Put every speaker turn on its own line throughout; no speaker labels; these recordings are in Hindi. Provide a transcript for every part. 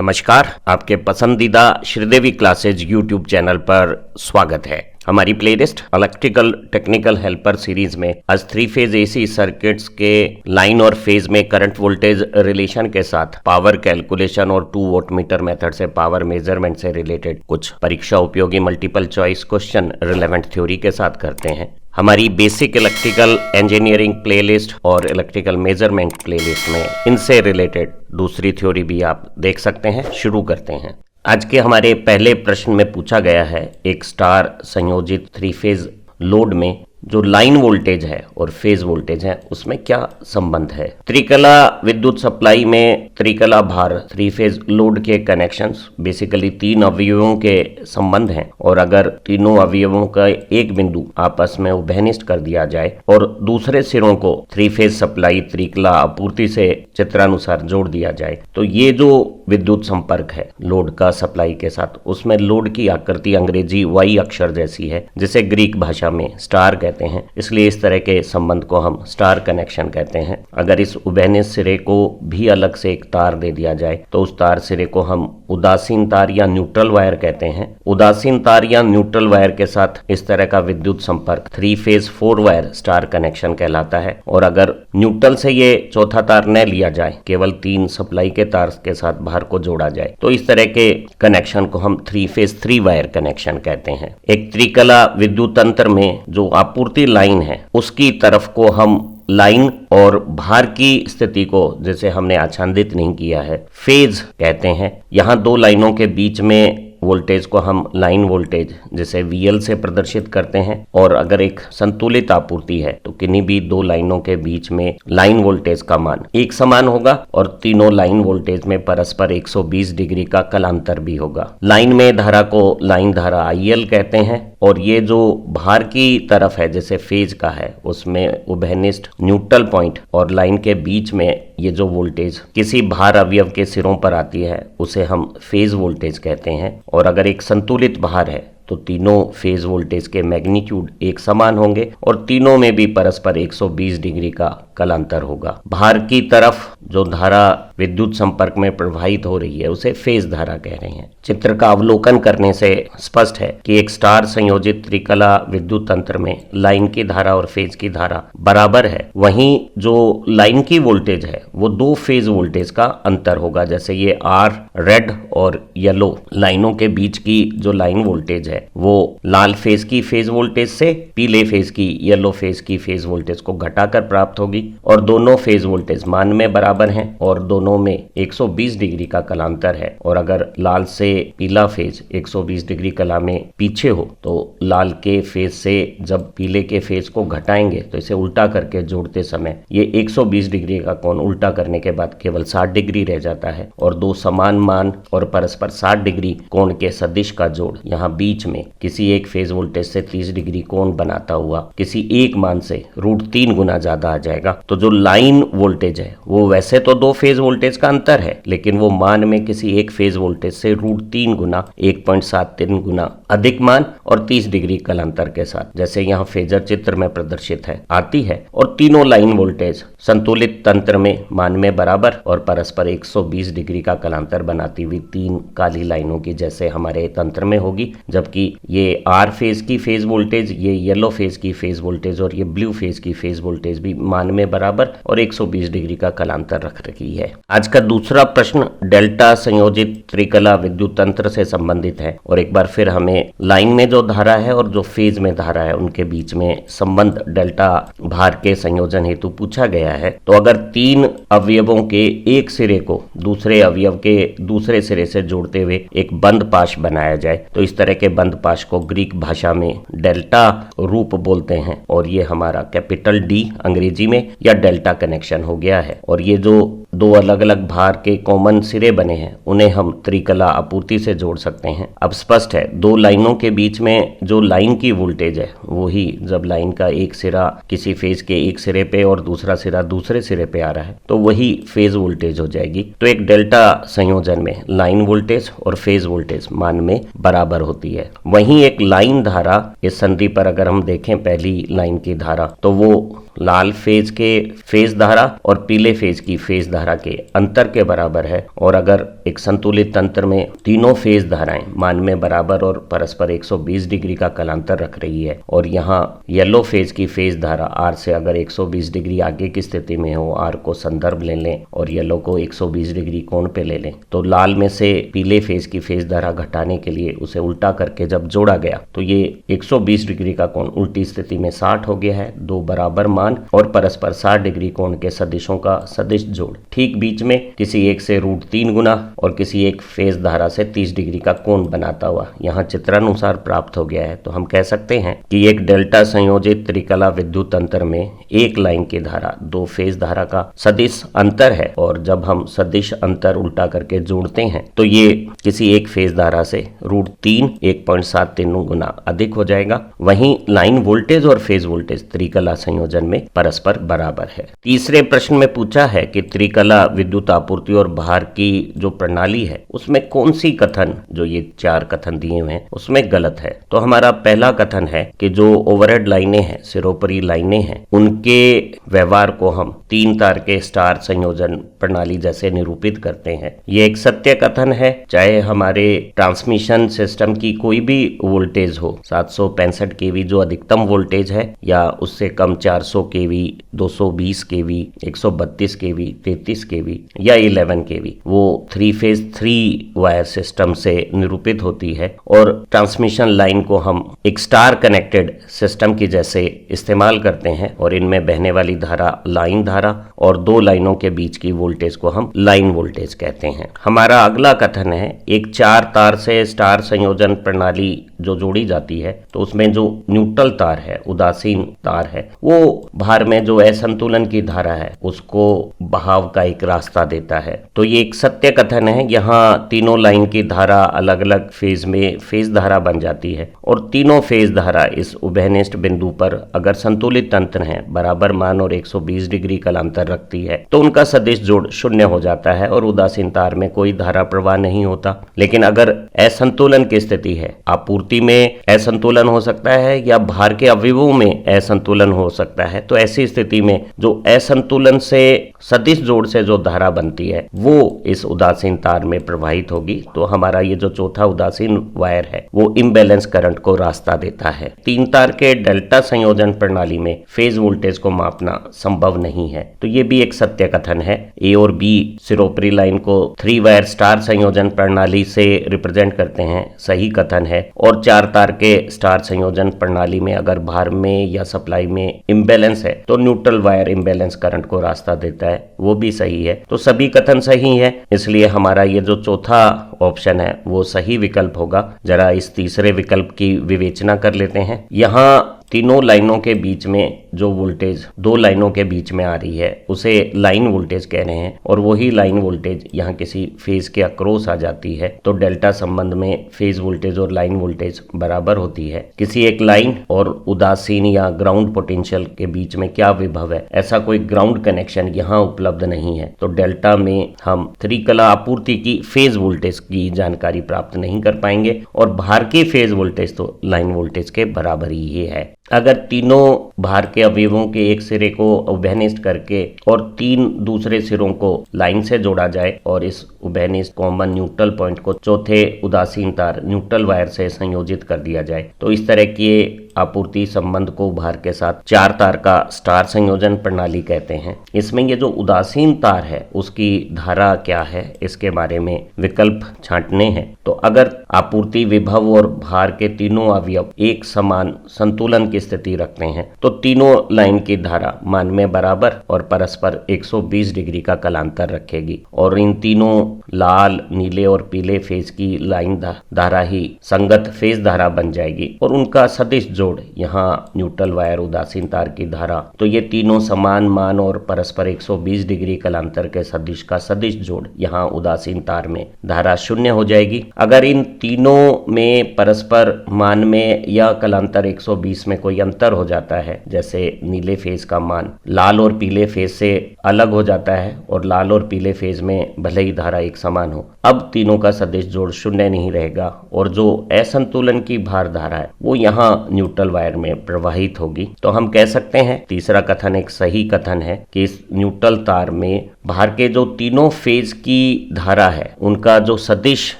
नमस्कार, आपके पसंदीदा श्रीदेवी क्लासेज यूट्यूब चैनल पर स्वागत है। हमारी playlist electrical technical helper series में आज 3 फेज एसी सर्किट्स के लाइन और फेज में करंट वोल्टेज रिलेशन के साथ पावर कैलकुलेशन और 2 वोट मीटर मेथड से पावर मेजरमेंट से रिलेटेड कुछ परीक्षा उपयोगी multiple choice question relevant theory के साथ करते हैं। हमारी बेसिक इलेक्ट्रिकल इंजीनियरिंग प्लेलिस्ट और इलेक्ट्रिकल मेजरमेंट प्लेलिस्ट में इनसे रिलेटेड दूसरी थ्योरी भी आप देख सकते हैं। शुरू करते हैं। आज के हमारे पहले प्रश्न में पूछा गया है, एक स्टार संयोजित 3 फेज लोड में जो लाइन वोल्टेज है और फेज वोल्टेज है उसमें क्या संबंध है। त्रिकला विद्युत सप्लाई में त्रिकला भार 3 फेज लोड के कनेक्शंस बेसिकली 3 अवयवों के संबंध हैं और अगर तीनों अवयवों का एक बिंदु आपस में उभयनिष्ठ कर दिया जाए और दूसरे सिरों को 3 फेज सप्लाई त्रिकला आपूर्ति से चित्रानुसार जोड़ दिया जाए तो ये जो विद्युत संपर्क है लोड का सप्लाई के साथ, उसमें लोड की आकृति अंग्रेजी वाई अक्षर जैसी है जिसे ग्रीक भाषा में स्टार कहते हैं, इसलिए इस तरह के संबंध को हम स्टार कनेक्शन कहते हैं। अगर इस उभयनिष्ठ सिरे को भी अलग से एक तार दे दिया जाए तो उस तार सिरे को हम उदासीन तार या न्यूट्रल वायर कहते हैं। उदासीन तार या न्यूट्रल वायर के साथ इस तरह का विद्युत संपर्क 3 फेज 4 वायर स्टार कनेक्शन कहलाता है। और अगर न्यूट्रल से ये चौथा तार न लिया जाए, केवल 3 सप्लाई के तार के साथ भार को जोड़ा जाए तो इस तरह के कनेक्शन को हम 3 फेज 3 वायर कनेक्शन कहते हैं। एक त्रिकला विद्युत तंत्र में जो आपूर्ति लाइन है उसकी तरफ को हम लाइन और भार की स्थिति को, जैसे हमने आच्छादित नहीं किया है, फेज कहते हैं। यहाँ 2 लाइनों के बीच में वोल्टेज को हम लाइन वोल्टेज जैसे VL से प्रदर्शित करते हैं और अगर एक संतुलित आपूर्ति है तो किन्हीं भी 2 लाइनों के बीच में लाइन वोल्टेज का मान एक समान होगा और तीनों लाइन वोल्टेज में परस्पर 120 डिग्री का कलांतर भी होगा। लाइन में धारा को लाइन धारा IL कहते हैं और ये जो भार की तरफ है जैसे फेज का है उसमें उभयनिष्ठ न्यूट्रल पॉइंट और लाइन के बीच में ये जो वोल्टेज किसी भार अवयव के सिरों पर आती है उसे हम फेज वोल्टेज कहते हैं। और अगर एक संतुलित भार है तो तीनों फेज वोल्टेज के मैग्नीट्यूड एक समान होंगे और तीनों में भी परस्पर 120 डिग्री का कलांतर होगा। भार की तरफ जो धारा विद्युत संपर्क में प्रवाहित हो रही है उसे फेज धारा कह रहे हैं। चित्र का अवलोकन करने से स्पष्ट है कि एक स्टार संयोजित त्रिकला विद्युत तंत्र में लाइन की धारा और फेज की धारा बराबर है। वहीं जो लाइन की वोल्टेज है वो 2 फेज वोल्टेज का अंतर होगा। जैसे ये R रेड और येलो लाइनों के बीच की जो लाइन वोल्टेज है वो लाल फेज की फेज वोल्टेज से पीले फेज की येलो फेज की फेज वोल्टेज को घटाकर प्राप्त होगी और दोनों फेज वोल्टेज मान में बराबर हैं और दोनों में 120 डिग्री का कलांतर है। और अगर लाल से पीला फेज 120 डिग्री कला में पीछे हो तो लाल के फेज से जब पीले के फेज को घटाएंगे तो इसे उल्टा करके जोड़ते समय ये 120 डिग्री का कोण उल्टा करने के बाद केवल 60 डिग्री रह जाता है और 2 समान मान और परस्पर 60 डिग्री कोण के सदिश का जोड़ यहाँ बीच में किसी एक फेज वोल्टेज से 30 डिग्री कोण बनाता हुआ किसी एक मान से √3 गुना ज्यादा आ जाएगा। तो जो लाइन वोल्टेज है वो वैसे तो 2 फेज वोल्टेज का अंतर है लेकिन वो मान में किसी एक फेज वोल्टेज से √3 गुना 1.73 गुना अधिक मान और 30 डिग्री कलांतर के साथ, जैसे यहाँ फेजर चित्र में प्रदर्शित है, आती है। और तीनों लाइन वोल्टेज संतुलित तंत्र में मान में बराबर और परस्पर 120 डिग्री का कलांतर बनाती हुई 3 काली लाइनों की जैसे हमारे तंत्र में होगी। जबकि ये R फेज की फेज वोल्टेज, ये येलो फेज की फेज वोल्टेज और ये ब्लू फेज की फेज वोल्टेज भी मान में बराबर और 120 डिग्री का कलांतर रख रही है। आज का दूसरा प्रश्न डेल्टा संयोजित त्रिकला विद्युत तंत्र से संबंधित है और एक बार फिर हमें लाइन में जो धारा है और जो फेज में धारा है उनके बीच में संबंध डेल्टा भार के संयोजन हेतु पूछा गया है। तो अगर 3 अवयवों के एक सिरे को दूसरे अवयव के दूसरे सिरे से जोड़ते हुए एक बंद पाश बनाया जाए तो इस तरह के बंद पाश को ग्रीक भाषा में डेल्टा रूप बोलते हैं और ये हमारा कैपिटल D अंग्रेजी में या डेल्टा कनेक्शन हो गया है। और ये जो 2 अलग अलग भार के कॉमन सिरे बने हैं उन्हें हम त्रिकला आपूर्ति से जोड़ सकते हैं। अब स्पष्ट है 2 लाइनों के बीच में जो लाइन की वोल्टेज है वो ही जब लाइन का एक सिरा किसी फेज के एक सिरे पे और दूसरा सिरा दूसरे सिरे पे आ रहा है तो वही फेज वोल्टेज हो जाएगी। तो एक डेल्टा संयोजन में लाइन वोल्टेज और फेज वोल्टेज मान में बराबर होती है। वहीं एक लाइन धारा इस संधि पर अगर हम देखें पहली लाइन की धारा तो वो लाल फेज के फेज धारा और पीले फेज की फेज धारा के अंतर के बराबर है, और अगर एक संतुलित तंत्र में तीनों फेज धाराएं मान में बराबर और परस्पर 120 डिग्री का कलांतर रख रही है, और यहाँ येलो फेज की फेज धारा आर से अगर 120 डिग्री आगे की स्थिति में हो, आर को संदर्भ ले लें और येलो को 120 डिग्री कोण पे ले लें, तो लाल में से पीले फेज की फेज धारा घटाने के लिए उसे उल्टा करके जब जोड़ा गया तो ये 120 डिग्री का कोण उल्टी स्थिति में 60 हो गया है। दो बराबर मान और परस्पर 60 डिग्री कोण के सदिशों का सदिश जोड़ ठीक बीच में किसी एक से √3 गुना और किसी एक फेज धारा से 30 डिग्री का कोण बनाता हुआ यहाँ चित्रानुसार प्राप्त हो गया है। तो हम कह सकते हैं कि एक डेल्टा संयोजित त्रिकला विद्युत तंत्र में एक लाइन की धारा दो फेज धारा का सदिश अंतर है, और जब हम सदिश अंतर उल्टा करके जोड़ते हैं तो ये किसी एक फेज धारा से √3 1.73 गुना अधिक हो जाएगा। वहीं लाइन वोल्टेज और फेज वोल्टेज त्रिकला संयोजन में परस्पर बराबर है। तीसरे प्रश्न में पूछा है कि त्रिकला विद्युत आपूर्ति और भार की जो प्रणाली है उसमें कौन सी कथन, जो ये 4 कथन दिए हुए हैं, उसमें गलत है। तो हमारा पहला कथन है कि जो ओवरहेड लाइनें हैं, सिरोपरी लाइनें हैं, उनके व्यवहार को हम 3 तार के स्टार संयोजन प्रणाली जैसे निरूपित करते हैं। ये एक सत्य कथन है, चाहे हमारे ट्रांसमिशन सिस्टम की कोई भी वोल्टेज हो, 765 केवी जो अधिकतम वोल्टेज है, या उससे कम 400 केवी, 220 केवी, 132 केवी, 33 केवी या 11 केवी, वो 3 फेज 3 वायर सिस्टम से निरूपित होती है, और ट्रांसमिशन लाइन को हम एक स्टार कनेक्टेड सिस्टम की जैसे इस्तेमाल करते हैं, और इनमें बहने वाली धारा लाइन धारा और 2 लाइनों के बीच की वोल्टेज को हम लाइन वोल्टेज कहते हैं। हमारा अगला कथन है एक 4 तार से स्टार संयोजन प्रणाली जो जोड़ी जाती है तो उसमें जो न्यूट्रल तार है, उदासीन तार है, वो भार में जो असंतुलन की धारा है उसको बहाव का एक रास्ता देता है। तो ये एक सत्य कथन है। यहाँ तीनों लाइन की धारा अलग अलग फेज में फेज धारा बन जाती है, और तीनों फेज धारा इस उभयनिष्ठ बिंदु पर अगर संतुलित तंत्र है, बराबर मान और 120 डिग्री कलांतर रखती है, तो उनका सदिश जोड़ 0 हो जाता है और उदासीन तार में कोई धारा प्रवाह नहीं होता। लेकिन अगर असंतुलन की स्थिति है, आपूर्ति में असंतुलन हो सकता है या भार के अवयवों में असंतुलन हो सकता है, तो ऐसी स्थिति में जो असंतुलन से सदिश जोड़ से जो धारा बनती है वो इस उदासीन तार में प्रवाहित होगी। तो हमारा ये जो चौथा उदासीन वायर है वो इम्बैलेंस करंट को रास्ता देता है। 3 तार के डेल्टा संयोजन प्रणाली में फेज वोल्टेज को मापना संभव नहीं है, तो ये भी एक सत्य कथन है। ए और बी सिरोपरी लाइन को 3 वायर स्टार संयोजन प्रणाली से रिप्रेजेंट करते हैं, सही कथन है। और 4 तार के स्टार संयोजन प्रणाली में अगर भार में या सप्लाई में इम्बैलेंस है तो न्यूट्रल वायर इम्बैलेंस करंट को रास्ता देता है, वो भी सही है। तो सभी कथन सही है, इसलिए हमारा ये जो चौथा ऑप्शन है वो सही विकल्प होगा। जरा इस तीसरे विकल्प की विवेचना कर लेते हैं। यहाँ तीनों लाइनों के बीच में जो वोल्टेज 2 लाइनों के बीच में आ रही है उसे लाइन वोल्टेज कह रहे हैं, और वही लाइन वोल्टेज यहाँ किसी फेज के अक्रॉस आ जाती है तो डेल्टा संबंध में फेज वोल्टेज और लाइन वोल्टेज बराबर होती है। किसी एक लाइन और उदासीन या ग्राउंड पोटेंशियल के बीच में क्या विभव है, ऐसा कोई ग्राउंड कनेक्शन यहाँ उपलब्ध नहीं है, तो डेल्टा में हम त्रिकला आपूर्ति की फेज वोल्टेज की जानकारी प्राप्त नहीं कर पाएंगे, और भार की फेज वोल्टेज तो लाइन वोल्टेज के बराबर ही है। अगर तीनों भार के अवयवों के एक सिरे को उभयनिष्ठ करके और 3 दूसरे सिरों को लाइन से जोड़ा जाए और इस उभयनिष्ठ कॉमन न्यूट्रल पॉइंट को चौथे उदासीन तार न्यूट्रल वायर से संयोजित कर दिया जाए, तो इस तरह के आपूर्ति संबंध को भार के साथ 4 तार का स्टार संयोजन प्रणाली कहते हैं। इसमें ये जो उदासीन तार है उसकी धारा क्या है, इसके बारे में विकल्प छांटने हैं। तो अगर आपूर्ति विभव और भार के तीनों अवयव एक समान संतुलन की स्थिति रखते हैं तो तीनों लाइन की धारा मान में बराबर और परस्पर 120 डिग्री का कलांतर रखेगी, और इन तीनों लाल, नीले और पीले फेज की लाइन धारा ही संगत फेज धारा बन जाएगी, और उनका सदिश जोड़ यहाँ न्यूट्रल वायर उदासीन तार की धारा, तो ये तीनों समान मान और परस्पर 120 डिग्री कलांतर के सदिश का सदिश जोड़ यहाँ उदासीन तार में धारा 0 हो जाएगी। अगर इन तीनों में परस्पर मान में या कलांतर 120 में कोई अंतर हो जाता है, जैसे नीले फेज का मान लाल और पीले फेज से अलग हो जाता है और लाल और पीले फेज में भले ही धारा एक समान हो, अब तीनों का सदिश जोड़ 0 नहीं रहेगा, और जो असंतुलन की भार धारा है वो यहाँ न्यूट्रल वायर में प्रवाहित होगी। तो हम कह सकते हैं तीसरा कथन एक सही कथन है कि इस न्यूट्रल तार में बाहर के जो तीनों फेज की धारा है उनका जो सदिश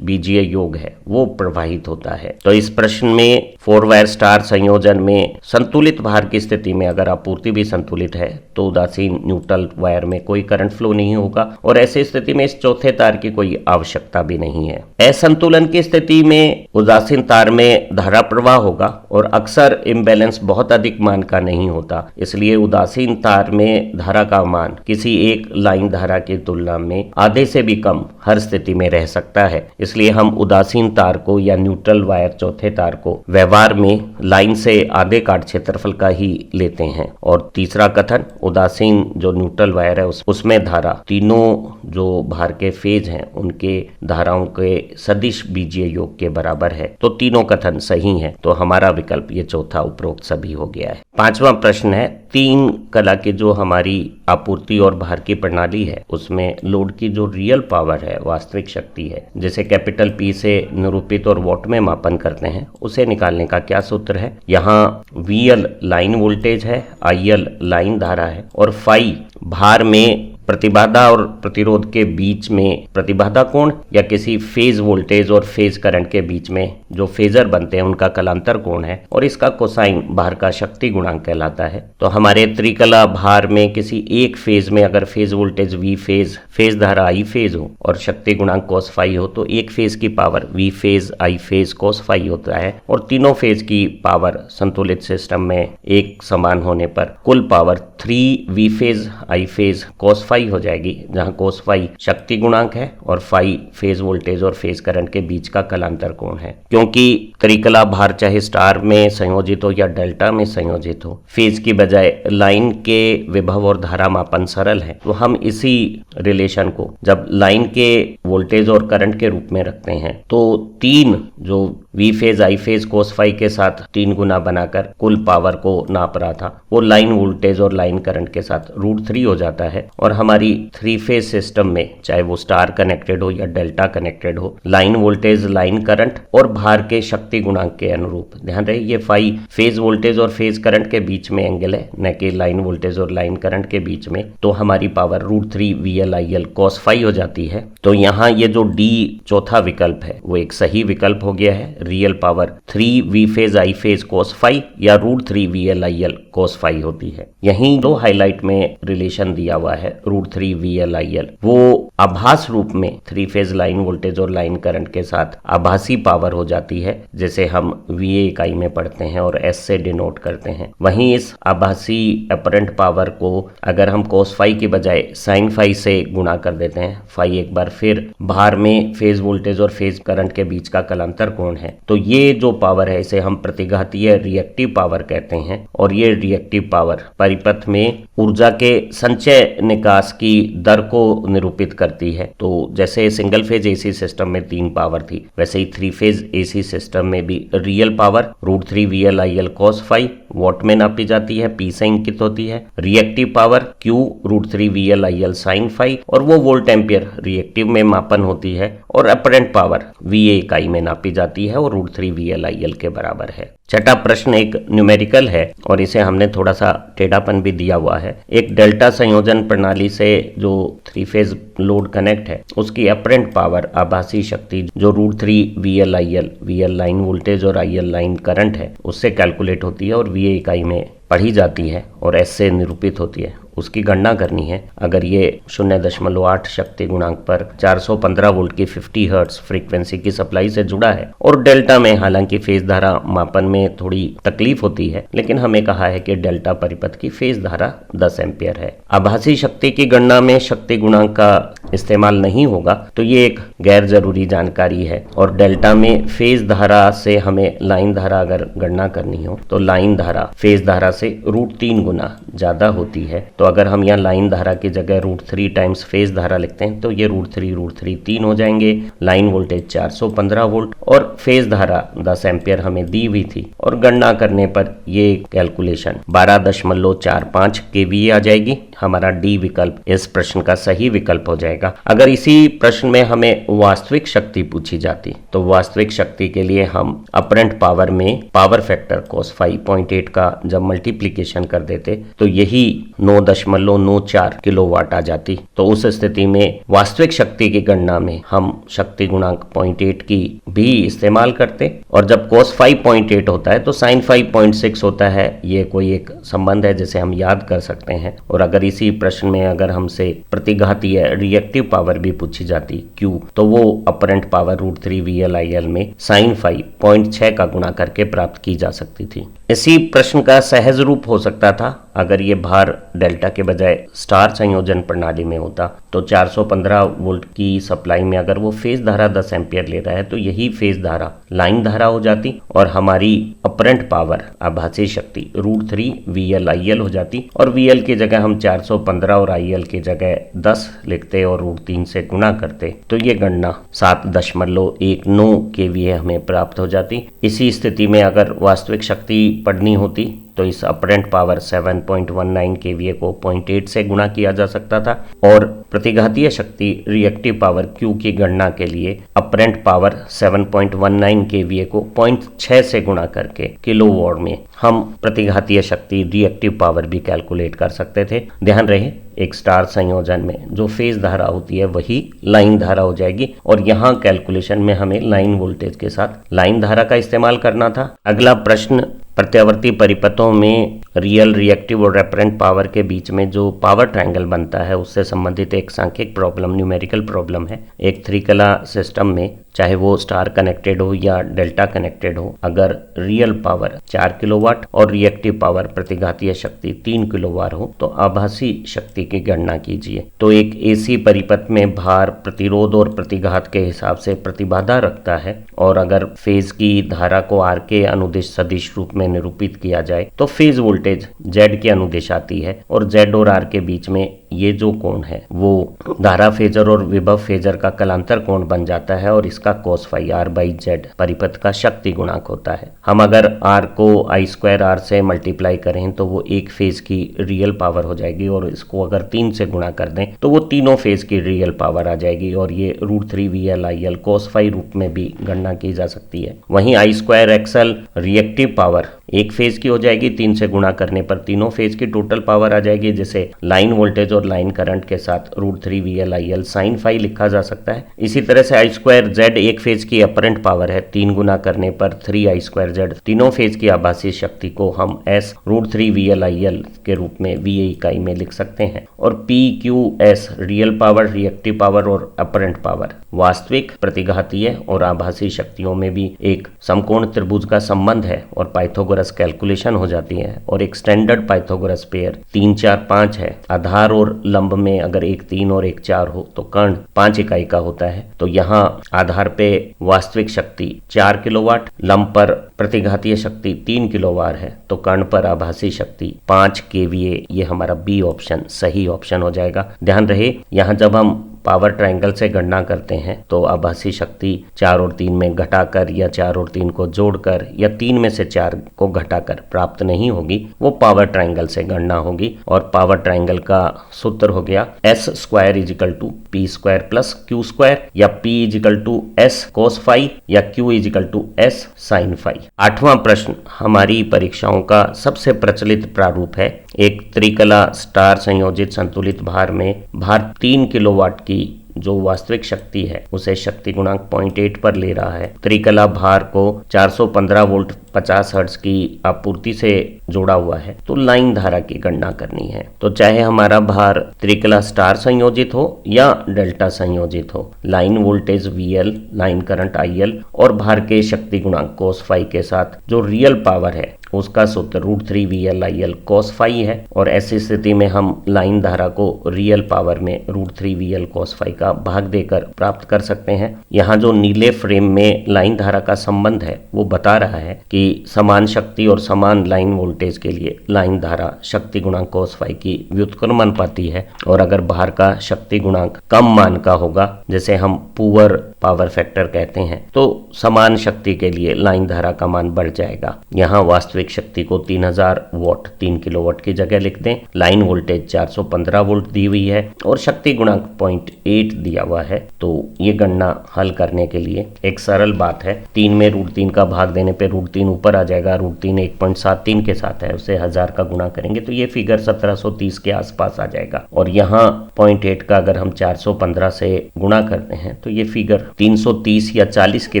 बीजीय योग है वो प्रवाहित होता है। तो इस प्रश्न में 4 वायर स्टार संयोजन में संतुलित भार की स्थिति में अगर आपूर्ति भी संतुलित है तो उदासीन न्यूट्रल वायर में कोई करंट फ्लो नहीं होगा और ऐसी स्थिति में इस चौथे तार की कोई आवश्यकता भी नहीं है। असंतुलन की स्थिति में उदासीन तार में धारा प्रवाह होगा और अक्सर इम्बैलेंस बहुत अधिक मान का नहीं होता, इसलिए उदासीन तार में धारा का मान किसी एक लाइन धारा की तुलना में आधे से भी कम हर स्थिति में रह सकता है। इसलिए हम उदासीन तार को या न्यूट्रल वायर चौथे तार को व्यवहार में लाइन से आधे काट क्षेत्रफल का ही लेते हैं। और तीसरा कथन उदासीन जो न्यूट्रल वायर है उसमें धारा तीनों जो भार के फेज हैं उनके धाराओं के सदिश बीजीय योग के बराबर है। तो तीनों कथन सही हैं। तो हमारा विकल्प ये चौथा उपरोक्त सभी हो गया है। पांचवा प्रश्न है 3 कला की जो हमारी आपूर्ति और भार की प्रणाली है उसमें लोड की जो रियल पावर है वास्तविक शक्ति है जिसे कैपिटल P से निरूपित और वॉट में मापन करते हैं उसे निकालने का क्या सूत्र है। यहाँ VL लाइन वोल्टेज है, IL लाइन धारा है और फाई भार में प्रतिबाधा और प्रतिरोध के बीच में प्रतिबाधा कोण या किसी फेज वोल्टेज और फेज करंट के बीच में जो फेजर बनते हैं उनका कलांतर कोण है और इसका कोसाइन भार का शक्ति गुणांक कहलाता है। तो हमारे त्रिकला भार में किसी एक फेज में अगर phase voltage V phase, phase धारा I फेज हो और शक्ति गुणांक cos फाई हो तो एक फेज की power V phase I phase cos phi होता है और तीनों फेज की पावर संतुलित सिस्टम में एक समान होने पर कुल power 3V phase I phase cos phi हो जाएगी, जहां cos फाई शक्ति गुणांक है और फाई फेज वोल्टेज और फेज करंट के बीच का कलांतर कोण है। क्योंकि त्रिकला भार चाहे स्टार में संयोजित हो या डेल्टा में संयोजित हो, फेज की बजाय लाइन के विभव और धारा मापन सरल है, तो हम इसी रिलेशन को जब लाइन के वोल्टेज और करंट के रूप में रखते हैं तो 3 जो V phase I phase cos phi के साथ 3 गुना बनाकर कुल पावर को नाप रहा था वो लाइन वोल्टेज और लाइन करंट के साथ √3 हो जाता है। और हमारी 3 फेज सिस्टम में चाहे वो स्टार कनेक्टेड हो या डेल्टा कनेक्टेड हो, लाइन वोल्टेज, लाइन करंट और भार के शक्ति गुणांक के अनुरूप, ध्यान रहे ये फाई फेज वोल्टेज और फेज करंट के बीच में एंगल है न कि लाइन वोल्टेज और लाइन करंट के बीच में, तो हमारी power √3 VL IL cos phi हो जाती है। तो यहाँ ये जो D चौथा विकल्प है वो एक सही विकल्प हो गया है। Real power 3V phase I phase cos phi या √3 VL IL cos फाई होती है। यहीं दो हाईलाइट में रिलेशन दिया हुआ है √3 VL IL, वो आभास रूप में 3 फेज लाइन वोल्टेज और लाइन करंट के साथ आभासी पावर हो जाती है जिसे हम VA इकाई में पढ़ते हैं और S से डिनोट करते हैं। वहीं इस आभासी अपरेंट पावर को अगर हम cos फाई के बजाय sin फाई से गुणा कर देते हैं, फाई एक बार फिर भार में फेज वोल्टेज और फेज करंट के बीच का कलांतर कोण है, तो ये जो पावर है इसे हम प्रतिघातीय रिएक्टिव पावर कहते हैं। और ये रिएक्टिव पावर परिपथ में ऊर्जा के संचय निकास की दर को निरूपित करती है। तो जैसे सिंगल फेज एसी सिस्टम में 3 पावर थी, वैसे ही 3 फेज एसी सिस्टम में भी real power √3 VL IL cos phi watt में नापी जाती है, P से इंकित होती है। Reactive power Q √3 VL IL sin phi और वो वोल्ट एम्पियर रिएक्टिव में मापन होती है और अपरेंट पावर VA इकाई में नापी जाती है और √3 VL IL के बराबर है। छठा प्रश्न एक न्यूमेरिकल है और इसे हमने थोड़ा सा टेढ़ापन भी दिया हुआ है। एक डेल्टा संयोजन प्रणाली से जो 3 फेज लोड कनेक्ट है उसकी अपरेंट पावर आभासी शक्ति जो √3 VL IL, VL line voltage और IL लाइन करंट है उससे कैलकुलेट होती है और VA इकाई में पढ़ी जाती है और S से निरूपित होती है। उसकी गणना करनी है। अगर ये 0.8 शक्ति गुणांक पर 415 वोल्ट की 50 हर्ट्ज फ्रीक्वेंसी की सप्लाई से जुड़ा है और डेल्टा में हालांकि फेज धारा मापन में थोड़ी तकलीफ होती है, लेकिन हमें कहा है कि डेल्टा परिपथ की फेज धारा 10 एम्पियर है। आभासी शक्ति की गणना में शक्ति गुणांक का इस्तेमाल नहीं होगा, तो ये एक गैर जरूरी जानकारी है। और डेल्टा में फेज धारा से हमें लाइन धारा अगर गणना करनी हो तो लाइन धारा फेज धारा से √3 गुना ज्यादा होती है। तो अगर हम यहाँ लाइन धारा की जगह √3 टाइम्स फेज धारा लिखते हैं तो ये √3 3 हो जाएंगे। लाइन वोल्टेज 415 वोल्ट और फेज धारा 10 एम्पियर हमें दी हुई थी और गणना करने पर ये कैलकुलेशन 12.45 kVA आ जाएगी। हमारा डी विकल्प इस प्रश्न का सही विकल्प हो जाएगा। अगर इसी प्रश्न में हमें वास्तविक शक्ति पूछी जाती तो वास्तविक शक्ति के लिए हम अपरेंट पावर में पावर फैक्टर cos 5.8 का जब मल्टीप्लीकेशन कर देते तो यही 9.94 किलोवाट आ जाती। तो उस स्थिति में वास्तविक शक्ति की गणना में हम शक्ति गुणांक 0.8 की भी इस्तेमाल करते, और जब cos 5.8 होता है तो sin 5.6 होता है। ये कोई एक संबंध है जिसे हम याद कर सकते हैं। और अगर इसी प्रश्न में अगर हमसे प्रतिघातीय रिएक्टिव पावर भी पूछी जाती Q, तो वो अपरेंट पावर √3 VLIL में sin 5.6 का गुणा करके प्राप्त की जा सकती थी। इसी प्रश्न का सहज रूप हो सकता था अगर ये भार डेल्टा के बजाय स्टार संयोजन प्रणाली में होता। तो 415 वोल्ट की सप्लाई में अगर वो फेज धारा 10 एम्पियर ले रहा है तो यही फेज धारा लाइन धारा हो जाती और हमारी अपरेंट पावर आभासी शक्ति √3 VLIL हो जाती, और VL की जगह हम 415 और IL की जगह 10 लिखते और √3 से गुणा करते तो ये गणना 7.19 kVA हमें प्राप्त हो जाती। इसी स्थिति में अगर वास्तविक शक्ति पढ़नी होती तो इस अपरेंट पावर 7.19 kVA को 0.8 से गुणा किया जा सकता था, और प्रतिघातीय शक्ति रिएक्टिव पावर Q की गणना के लिए अपरेंट पावर 7.19 kVA को 0.6 से गुणा करके किलोवाट में हम प्रतिघातीय शक्ति रिएक्टिव पावर भी कैलकुलेट कर सकते थे। ध्यान रहे एक स्टार संयोजन में जो फेज धारा होती है वही लाइन धारा हो जाएगी, और यहाँ कैलकुलेशन में हमें लाइन वोल्टेज के साथ लाइन धारा का इस्तेमाल करना था। अगला प्रश्न, प्रत्यावर्ती परिपथों में रियल, रिएक्टिव और रेफरेंट पावर के बीच में जो पावर ट्रायंगल बनता है उससे संबंधित एक सांख्यिक प्रॉब्लम, न्यूमेरिकल प्रॉब्लम है। एक त्रिकला सिस्टम में चाहे वो स्टार कनेक्टेड हो या डेल्टा कनेक्टेड हो, अगर रियल पावर 4 किलोवाट और रिएक्टिव पावर प्रतिघातीय शक्ति 3 किलोवाट हो तो आभासी शक्ति की गणना कीजिए। तो एक एसी परिपथ में भार प्रतिरोध और प्रतिघात के हिसाब से प्रतिबाधा रखता है, और अगर फेज की धारा को आर के अनुदिश सदिश रूप में निरूपित किया जाए तो फेज वोल्टेज जेड के अनुदिश आती है, और जेड और आर के बीच में ये जो कोण है वो धारा फेजर और विभव फेजर का कलांतर कोण बन जाता है, और इसका cos phi r/z परिपथ का शक्ति गुणांक होता है। हम अगर r को I²R से मल्टीप्लाई करें तो वो एक फेज की रियल पावर हो जाएगी, और इसको अगर 3 से गुणा कर दें तो वो तीनों फेज की रियल पावर आ जाएगी, और ये √3 VLIL cos phi रूप में भी गणना की जा सकती है। वहीं I²XL रिएक्टिव पावर एक फेज की हो जाएगी, 3 से गुणा करने पर तीनों फेज की टोटल पावर आ जाएगी, जिसे लाइन वोल्टेज और लाइन करंट के साथ √3 VLIL sin phi लिखा जा सकता है। इसी तरह से I²Z एक फेज की अपरेंट पावर है, 3 गुना करने पर 3I²Z तीनों फेज की आभासी शक्ति को हम S √3 VLIL के रूप में VA इकाई में लिख सकते हैं। और PQS real power, reactive power और अपरेंट पावर वास्तविक, प्रतिघातीय और आभासी शक्तियों में भी एक समकोण त्रिभुज का संबंध है, और पाइथागोरस कैलकुलेशन हो जाती है। और एक स्टैंडर्ड पाइथागोरस पेयर 3 4 5 है। आधार और लंब में अगर एक 3 और एक 4 हो तो कर्ण 5 इकाई का होता है। तो यहाँ आधार पे वास्तविक शक्ति 4 किलोवाट, लंब पर प्रतिघातीय शक्ति 3 किलोवाट है, तो कर्ण पर आभासी शक्ति 5 kVA। ये हमारा बी ऑप्शन सही ऑप्शन हो जाएगा। ध्यान रहे यहाँ जब हम पावर ट्रायंगल से गणना करते हैं तो आभासी शक्ति 4 और 3 में घटाकर या 4 और 3 को जोड़कर या 3 में से 4 को घटाकर प्राप्त नहीं होगी, वो पावर ट्रायंगल से गणना होगी। और पावर ट्रायंगल का सूत्र हो गया S² = P² + Q², या P = S cos phi या Q = S sin phi। 8वां प्रश्न हमारी परीक्षाओं का सबसे प्रचलित प्रारूप है। एक त्रिकला स्टार संयोजित संतुलित भार में भार 3 किलोवाट की जो वास्तविक शक्ति है उसे शक्ति गुणांक 0.8 पर ले रहा है। त्रिकला भार को 415 वोल्ट 50 हर्ट्ज की आपूर्ति से जोड़ा हुआ है, तो लाइन धारा की गणना करनी है। तो चाहे हमारा भार त्रिकला स्टार संयोजित हो या डेल्टा संयोजित हो, line voltage VL, line current IL और भार के शक्ति गुणांक cos phi के साथ जो रियल पावर है उसका सूत्र √3 VLIL cos phi है। और ऐसी स्थिति में हम लाइन धारा को रियल पावर में √3 VL cos phi का भाग देकर प्राप्त कर सकते हैं। यहाँ जो नीले फ्रेम में लाइन धारा का संबंध है वो बता रहा है कि समान शक्ति और समान लाइन वोल्टेज के लिए लाइन धारा शक्ति गुणांक cos फाई की व्युत्क्रमानुपाती है, और अगर भार का शक्ति गुणांक कम मान का होगा, जैसे हम पुअर पावर फैक्टर कहते हैं, तो समान शक्ति के लिए लाइन धारा का मान बढ़ जाएगा। यहाँ वास्तविक शक्ति को 3000 वॉट 3 किलोवाट की जगह लिख दें, लाइन वोल्टेज 415 वोल्ट दी हुई है और शक्ति गुणांक 0.8 दिया हुआ है। तो ये गणना हल करने के लिए एक सरल बात है, 3 में √3 का भाग देने पे √3 ऊपर आ जाएगा, √3 1.73 के साथ है, उसे 1000 का गुणा करेंगे तो ये फिगर 1730 के आसपास आ जाएगा। और यहाँ 0.8 का अगर हम 415 से गुणा करते हैं तो ये फिगर 330 या 40 के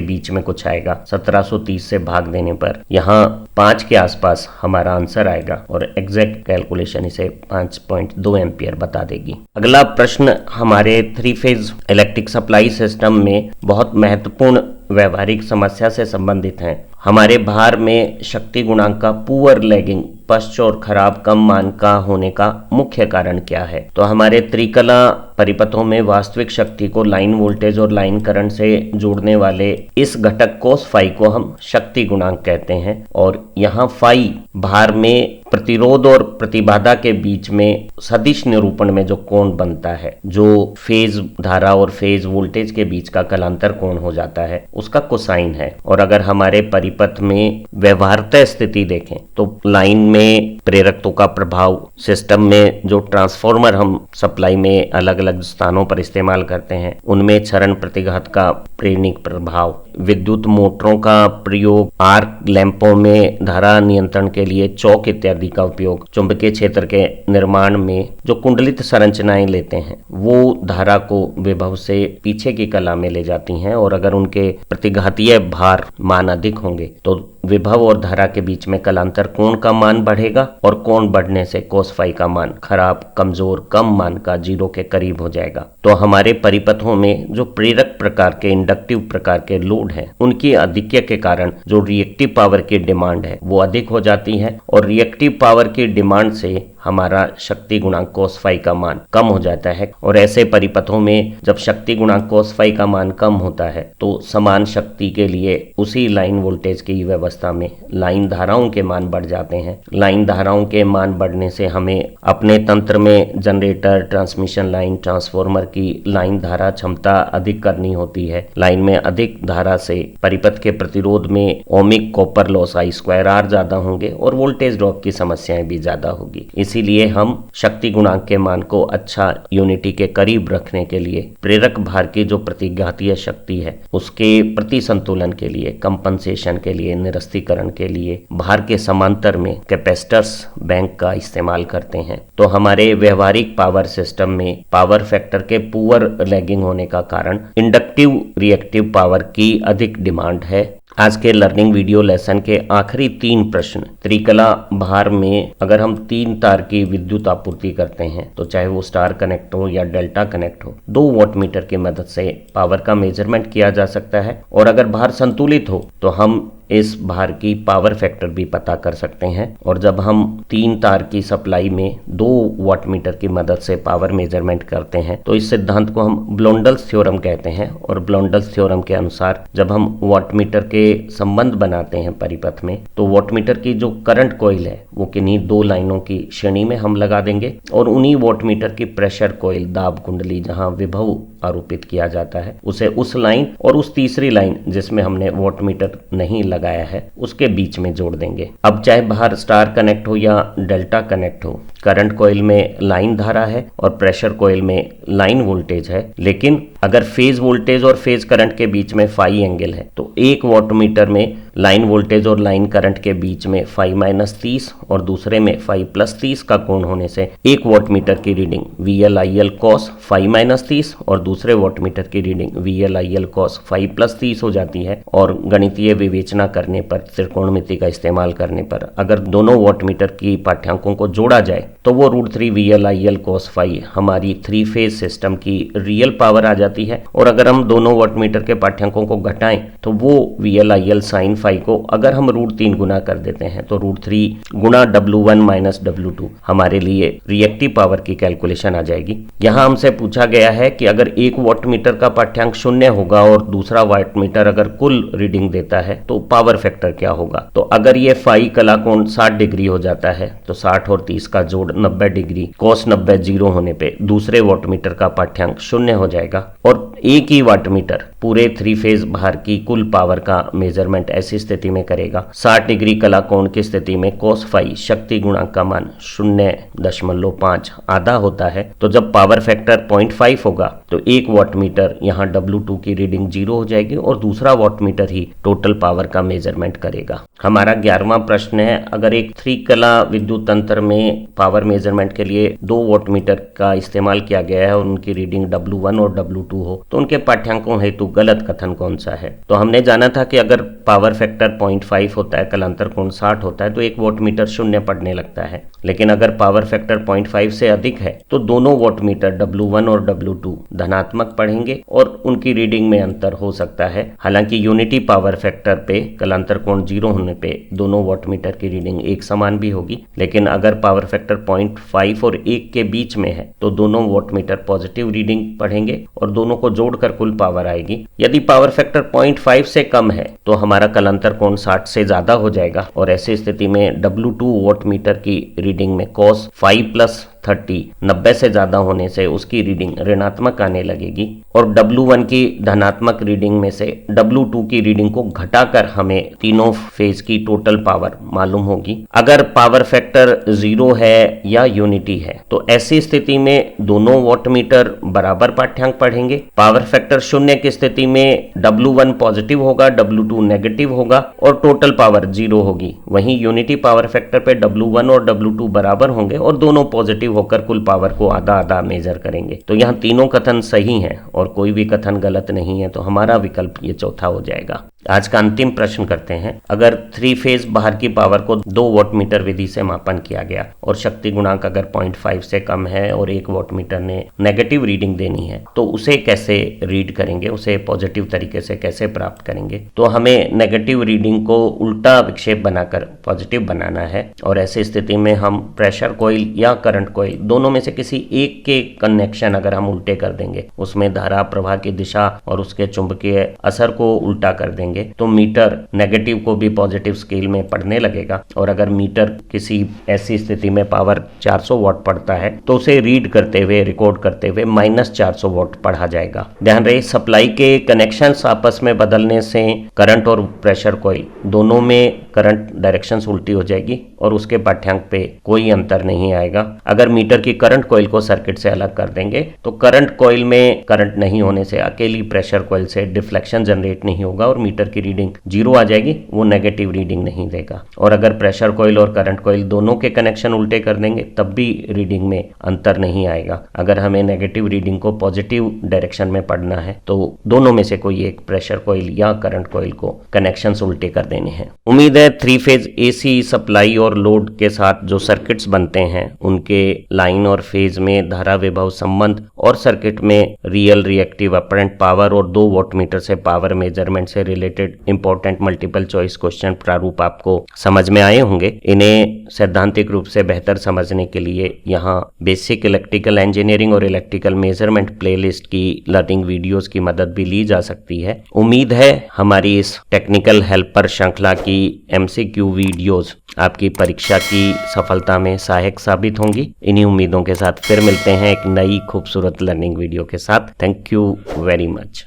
बीच में कुछ आएगा। 1730 से भाग देने पर यहाँ 5 के आसपास हमारा आंसर आएगा और एग्जैक्ट कैलकुलेशन इसे 5.2 एम्पियर बता देगी। अगला प्रश्न हमारे 3 फेज इलेक्ट्रिक सप्लाई सिस्टम में बहुत महत्वपूर्ण व्यवहारिक समस्या से संबंधित है। हमारे भार में शक्ति गुणांक का पुअर लैगिंग पश्च और खराब कम मान का होने का मुख्य कारण क्या है? तो हमारे त्रिकला परिपथों में वास्तविक शक्ति को लाइन वोल्टेज और लाइन करंट से जोड़ने वाले इस घटक cos फाई को हम शक्ति गुणांक कहते हैं, और यहाँ फाई भार में प्रतिरोध और प्रतिबाधा के बीच में सदिश निरूपण में जो कोण बनता है, जो फेज धारा और फेज वोल्टेज के बीच का कलांतर कोण हो जाता है, उसका कोसाइन है। और अगर हमारे परिपथ में व्यवहार्यता स्थिति देखें तो लाइन में प्रेरकत्व का प्रभाव, सिस्टम में जो ट्रांसफॉर्मर हम सप्लाई में अलग अलग स्थानों पर इस्तेमाल करते हैं उनमें क्षरण प्रतिघात का प्रेरणिक प्रभाव, विद्युत मोटरों का प्रयोग, आर्क लैंपों में धारा नियंत्रण के लिए चौक इत्यादि का उपयोग, चुंबकीय क्षेत्र के निर्माण में जो कुंडलित संरचनाएं लेते हैं वो धारा को विभव से पीछे की कला में ले जाती हैं, और अगर उनके प्रतिघातीय भार मान अधिक होंगे तो विभव और धारा के बीच में कलांतर कोण का मान बढ़ेगा, और कोण बढ़ने से cos फाई का मान खराब, कमजोर, कम मान का 0 के करीब हो जाएगा। तो हमारे परिपथों में जो प्रेरक प्रकार के, इंडक्टिव प्रकार के लोड है, उनकी अधिक्य के कारण जो रिएक्टिव पावर की डिमांड है वो अधिक हो जाती है, और रिएक्टिव पावर की डिमांड से हमारा शक्ति गुणांक cos फाई का मान कम हो जाता है। और ऐसे परिपथों में जब शक्ति गुणांक cos फाई का मान कम होता है तो समान शक्ति के लिए उसी लाइन वोल्टेज की व्यवस्था में लाइन धाराओं के मान बढ़ जाते हैं। लाइन धाराओं के मान बढ़ने से हमें अपने तंत्र में जनरेटर, ट्रांसमिशन लाइन, ट्रांसफॉर्मर की लाइन धारा क्षमता अधिक करनी होती है। लाइन में अधिक धारा से परिपथ के प्रतिरोध में ओमिक कॉपर लॉस I²R ज्यादा होंगे और वोल्टेज ड्रॉप की समस्याएं भी ज्यादा होगी। इसीलिए हम शक्ति गुणांक के मान को अच्छा यूनिटी के करीब रखने के लिए प्रेरक भार की जो प्रतिघातीय शक्ति है उसके प्रति संतुलन के लिए, कंपनसेशन के लिए, निरस्तीकरण के लिए भार के समांतर में कैपेसिटर्स बैंक का इस्तेमाल करते हैं। तो हमारे व्यवहारिक पावर सिस्टम में पावर फैक्टर के पुअर लैगिंग होने का कारण इंडक्टिव रिएक्टिव पावर की अधिक डिमांड है। आज के लर्निंग वीडियो लेसन के आखिरी 3 प्रश्न, त्रिकला भार में अगर हम 3 तार की विद्युत आपूर्ति करते हैं तो चाहे वो स्टार कनेक्ट हो या डेल्टा कनेक्ट हो, 2 वॉट मीटर की मदद से पावर का मेजरमेंट किया जा सकता है। और अगर भार संतुलित हो तो हम इस भार की पावर फैक्टर भी पता कर सकते हैं। और जब हम 3 तार की सप्लाई में 2 वॉट मीटर की मदद से पावर मेजरमेंट करते हैं तो इस सिद्धांत को हम ब्लोंडल्स थ्योरम कहते हैं। और ब्लोंडल्स थ्योरम के अनुसार जब हम वॉट मीटर के संबंध बनाते हैं परिपथ में तो वॉट मीटर की जो करंट कॉइल है वो किन्हीं 2 लाइनों की श्रेणी में हम लगा देंगे, और उन्हीं वॉट मीटर की प्रेशर कॉइल, दाब कुंडली, जहां विभव आरोपित किया जाता है उसे उस लाइन और उस तीसरी लाइन जिसमें हमने वॉट मीटर नहीं लगाया है उसके बीच में जोड़ देंगे। अब चाहे भार स्टार कनेक्ट हो या डेल्टा कनेक्ट हो, करंट कॉइल में लाइन धारा है और प्रेशर कॉइल में लाइन वोल्टेज है, लेकिन अगर फेज वोल्टेज और फेज करंट के बीच में फाई एंगल है तो 1 वॉट मीटर में लाइन वोल्टेज और लाइन करंट के बीच में फाई -30 और दूसरे में फाई +30 का कोण होने से 1 वॉट मीटर की रीडिंग VL/IL cos फाई -30 और दूसरे वॉट मीटर की रीडिंग VL/IL cos फाई +30 हो जाती है। और गणितीय विवेचना करने पर, त्रिकोणमिति का इस्तेमाल करने पर अगर दोनों वॉट मीटर की पाठ्यांकों को जोड़ा जाए तो वो √3 VLIL cos phi हमारी 3 फेज सिस्टम की रियल पावर आ जाती है। और अगर हम दोनों वाटमीटर के पाठ्यांकों को घटाएं तो वो VLIL sin phi को अगर हम √3 गुना कर देते हैं तो √3 गुना W1 माइनस W2 हमारे लिए रिएक्टिव पावर की कैलकुलेशन आ जाएगी। यहाँ हमसे पूछा गया है कि अगर एक वाटमीटर का पाठ्यांक 0 होगा और दूसरा वाटमीटर अगर कुल रीडिंग देता है तो पावर फैक्टर क्या होगा। तो अगर ये फाई कला कोण 60 डिग्री हो जाता है तो 60 और 30 का जोड़ 90 डिग्री, cos 90 जीरो होने पे दूसरे वाटमीटर का पाठ्यांक 0 हो जाएगा और एक ही वाटमीटर पूरे 3 फेज भार की कुल पावर का मेजरमेंट ऐसी स्थिति में करेगा। 60 डिग्री कला कोण की स्थिति में cos phi शक्ति गुणांक का मान 0.5 आधा होता है। तो जब पावर फैक्टर 0.5 होगा तो एक वाटमीटर यहाँ W2 की रीडिंग 0 हो जाएगी और दूसरा वाटमीटर ही टोटल पावर का मेजरमेंट करेगा। हमारा 11वां प्रश्न है, अगर एक 3 कला विद्युत तंत्र में पावर मेजरमेंट के लिए 2 वाटमीटर का इस्तेमाल किया गया है और उनकी रीडिंग W1 और W2 हो तो उनके पाठ्यांकों हेतु गलत कथन कौन सा है। तो हमने जाना था कि अगर पावर फैक्टर 0.5 होता है, कलांतर कोण 60 होता है तो एक वाटमीटर 0 पढ़ने लगता है। लेकिन अगर पावर फैक्टर 0.5 से अधिक है तो दोनों वाटमीटर W1 और W2 धनात्मक पढ़ेंगे और उनकी रीडिंग में अंतर हो सकता है। हालांकि यूनिटी पावर फैक्टर पे कलांतर कोण 0 होने पे दोनों वाटमीटर की रीडिंग एक समान भी होगी। लेकिन अगर पावर फैक्टर 0.5 और 1 के बीच में है तो दोनों वाटमीटर पॉजिटिव रीडिंग पढ़ेंगे और दोनों को जोड़कर कुल पावर आएगी। यदि पावर फैक्टर 0.5 से कम है तो हमारा कलांतर कोण 60 से ज्यादा हो जाएगा और ऐसी स्थिति में W2 वाटमीटर की रीडिंग में cos phi + 30 90 से ज्यादा होने से उसकी रीडिंग ऋणात्मक आने लगेगी और W1 की धनात्मक रीडिंग में से W2 की रीडिंग को घटाकर हमें तीनों फेज की टोटल पावर मालूम होगी। अगर पावर फैक्टर 0 है या यूनिटी है तो ऐसी स्थिति में दोनों वाटमीटर बराबर पाठ्यांक पढ़ेंगे। पावर फैक्टर 0 की स्थिति में W1 पॉजिटिव होगा, W2 नेगेटिव होगा और टोटल पावर 0 होगी। वहीं यूनिटी पावर फैक्टर पे W1 और W2 बराबर होंगे और दोनों पॉजिटिव होकर कुल पावर को आधा आधा मेजर करेंगे। तो यहाँ तीनों कथन सही हैं और कोई भी कथन गलत नहीं है, तो हमारा विकल्प ये चौथा हो जाएगा। आज का अंतिम प्रश्न करते हैं, अगर 3 फेज बाहर की पावर को 2 वाटमीटर विधि से मापन किया गया और शक्ति गुणांक अगर 0.5 से कम है और एक वाटमीटर ने नेगेटिव रीडिंग देनी है तो उसे कैसे रीड करेंगे, उसे पॉजिटिव तरीके से कैसे प्राप्त करेंगे। तो हमें नेगेटिव रीडिंग को उल्टा विक्षेप बनाकर पॉजिटिव बनाना है और ऐसी स्थिति में हम प्रेशर कॉइल या करंट कॉइल दोनों में से किसी एक के कनेक्शन अगर हम उल्टे कर देंगे, उसमें धारा प्रवाह की दिशा और उसके चुंबकीय असर को उल्टा कर देंगे तो मीटर नेगेटिव को भी पॉजिटिव स्केल में पढ़ने लगेगा। और अगर मीटर किसी ऐसी स्थिति में पावर 400 वाट पढ़ता है तो उसे रीड करते हुए, रिकॉर्ड करते हुए -400 वाट पढ़ा जाएगा। ध्यान रहे, सप्लाई के कनेक्शंस आपस में बदलने से करंट और प्रेशर कॉइल दोनों में करंट डायरेक्शंस उल्टी हो जाएगी और उसके पाठ्यांक पे कोई अंतर नहीं आएगा। अगर मीटर की करंट कॉइल को सर्किट से अलग कर देंगे तो करंट कॉइल में करंट नहीं होने से अकेली प्रेशर कॉइल से डिफ्लेक्शन जनरेट नहीं होगा और मीटर की रीडिंग 0 आ जाएगी, वो नेगेटिव रीडिंग नहीं देगा। और अगर प्रेशर कॉइल और करंट कॉइल दोनों के कनेक्शन उल्टे कर देंगे तब भी रीडिंग में अंतर नहीं आएगा। अगर हमें नेगेटिव रीडिंग को पॉजिटिव डायरेक्शन में पढ़ना है तो दोनों में से कोई एक प्रेशर कॉइल या करंट कॉइल को कनेक्शंस उल्टे कर देने हैं। उम्मीद है 3 फेज एसी सप्लाई और लोड के साथ जो सर्किट्स बनते हैं उनके लाइन और फेज में धारा विभव संबंध और सर्किट में रियल, रिएक्टिव, अपरेंट पावर और 2 वाटमीटर से पावर मेजरमेंट से related important multiple choice question प्रारूप आपको समझ में आए होंगे। इन्हें सैद्धांतिक रूप से बेहतर समझने के लिए यहाँ बेसिक इलेक्ट्रिकल इंजीनियरिंग और इलेक्ट्रिकल मेजरमेंट प्लेलिस्ट की लर्निंग वीडियोस की मदद भी ली जा सकती है। उम्मीद है हमारी इस टेक्निकल हेल्पर श्रृंखला की MCQ वीडियोस आपकी परीक्षा की सफलता में सहायक साबित होंगी। इन्हीं उम्मीदों के साथ फिर मिलते हैं एक नई खूबसूरत लर्निंग वीडियो के साथ। Thank you very much.